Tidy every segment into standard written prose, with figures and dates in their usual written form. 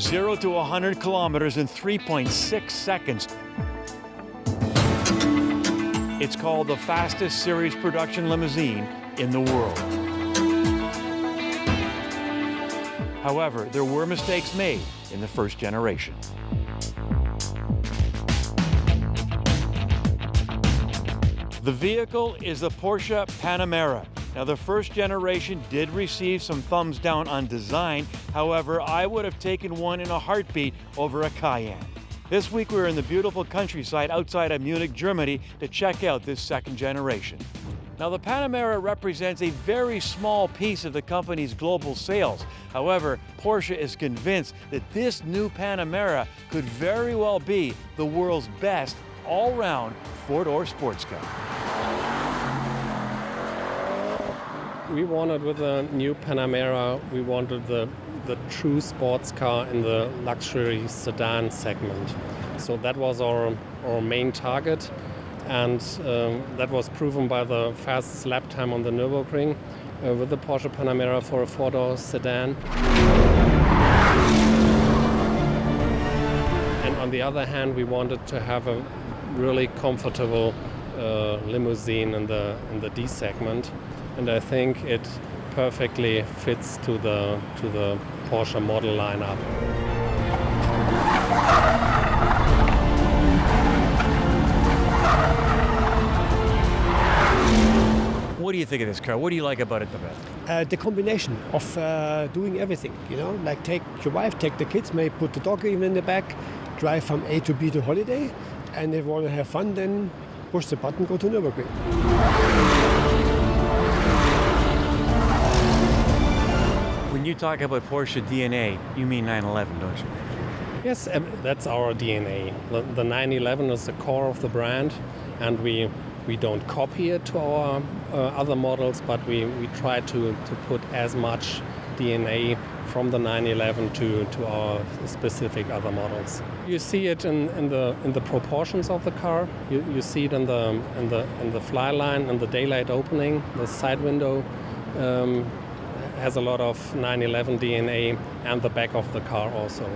0 to 100 kilometers in 3.6 seconds. It's called the fastest series production limousine in the world. However, there were mistakes made in the first generation. The vehicle is the Porsche Panamera. Now, the first generation did receive some thumbs down on design. However, I would have taken one in a heartbeat over a Cayenne. This week, we're in the beautiful countryside outside of Munich, Germany, to check out this second generation. Now, the Panamera represents a very small piece of the company's global sales. However, Porsche is convinced that this new Panamera could very well be the world's best all-round four-door sports car. We wanted with the new Panamera, we wanted the true sports car in the luxury sedan segment. So that was our main target, and that was proven by the fastest lap time on the Nürburgring with the Porsche Panamera for a four-door sedan. And on the other hand, we wanted to have a really comfortable limousine in the D segment, and I think it perfectly fits to the Porsche model lineup. What do you think of this car? What do you like about it the best? The combination of doing everything, you know, like take your wife, take the kids, maybe put the dog even in the back, drive from A to B to holiday, and if you want to have fun, then push the button, go to Nürburgring. When you talk about Porsche DNA, you mean 911, don't you? Yes, that's our DNA. The 911 is the core of the brand, and we don't copy it to our other models, but we try to put as much DNA from the 911 to our specific other models. You see it in the proportions of the car. You see it in the fly line and the daylight opening. The side window has a lot of 911 DNA, and the back of the car also.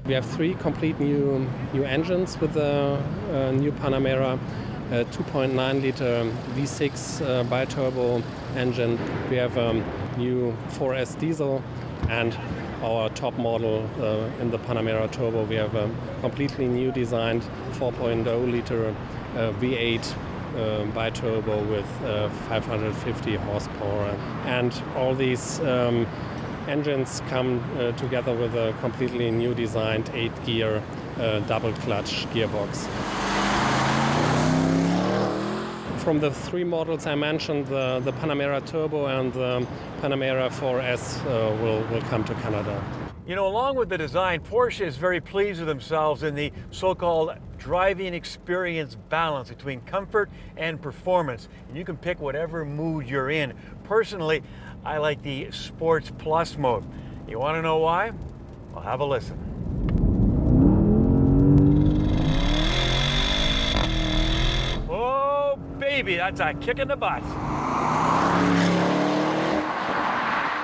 We have three complete new engines with the new Panamera. 2.9 liter V6 bi-turbo engine. We have a new 4S diesel, and our top model in the Panamera Turbo, we have a completely new designed 4.0 liter V8 bi-turbo with 550 horsepower. And all these engines come together with a completely new designed 8-gear double clutch gearbox. From the three models I mentioned, the Panamera Turbo and the Panamera 4S will come to Canada. You know, along with the design, Porsche is very pleased with themselves in the so-called driving experience balance between comfort and performance. And you can pick whatever mood you're in. Personally, I like the Sports Plus mode. You want to know why? Well, have a listen. Oh, baby, that's a kick in the butt.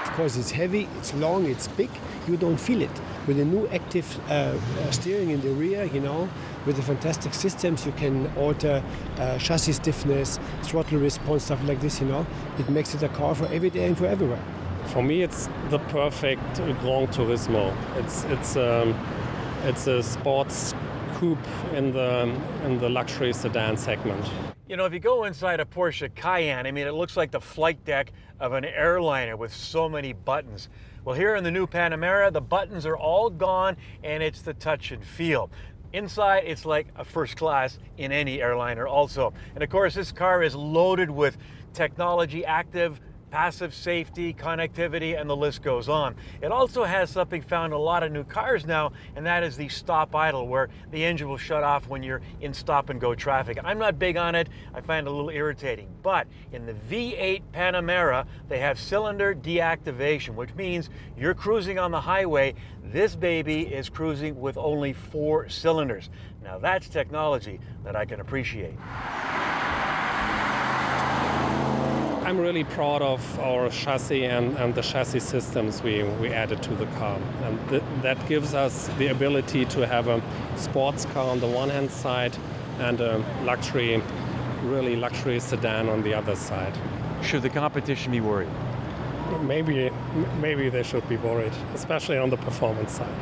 Because it's heavy, it's long, it's big, you don't feel it. With the new active steering in the rear, you know, with the fantastic systems, you can alter chassis stiffness, throttle response, stuff like this, you know. It makes it a car for every day and for everywhere. For me, it's the perfect Gran Turismo. It's a sports coupe in the luxury sedan segment. You know, if you go inside a Porsche Cayenne, I mean, it looks like the flight deck of an airliner with so many buttons. Well, here in the new Panamera, the buttons are all gone, and it's the touch and feel. Inside, it's like a first class in any airliner also. And of course, this car is loaded with technology, active, passive safety, connectivity, and the list goes on. It also has something found in a lot of new cars now, and that is the stop idle, where the engine will shut off when you're in stop and go traffic. I'm not big on it. I find it a little irritating. But in the V8 Panamera, they have cylinder deactivation, which means you're cruising on the highway. This baby is cruising with only 4 cylinders. Now that's technology that I can appreciate. I'm really proud of our chassis and the chassis systems we added to the car. And that gives us the ability to have a sports car on the one hand side and a really luxury sedan on the other side. Should the competition be worried? Maybe they should be worried, especially on the performance side.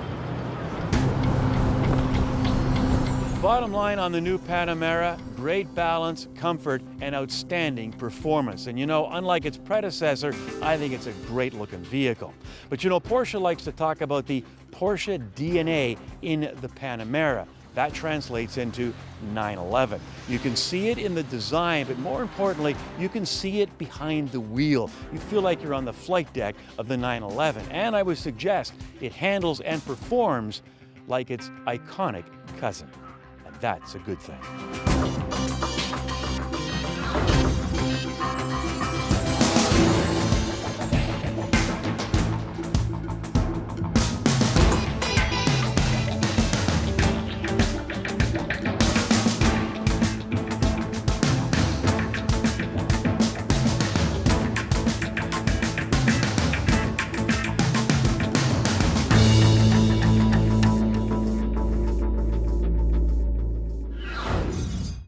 Bottom line on the new Panamera, great balance, comfort, and outstanding performance. And you know, unlike its predecessor, I think it's a great looking vehicle. But you know, Porsche likes to talk about the Porsche DNA in the Panamera. That translates into 911. You can see it in the design, but more importantly, you can see it behind the wheel. You feel like you're on the flight deck of the 911. And I would suggest it handles and performs like its iconic cousin. And that's a good thing.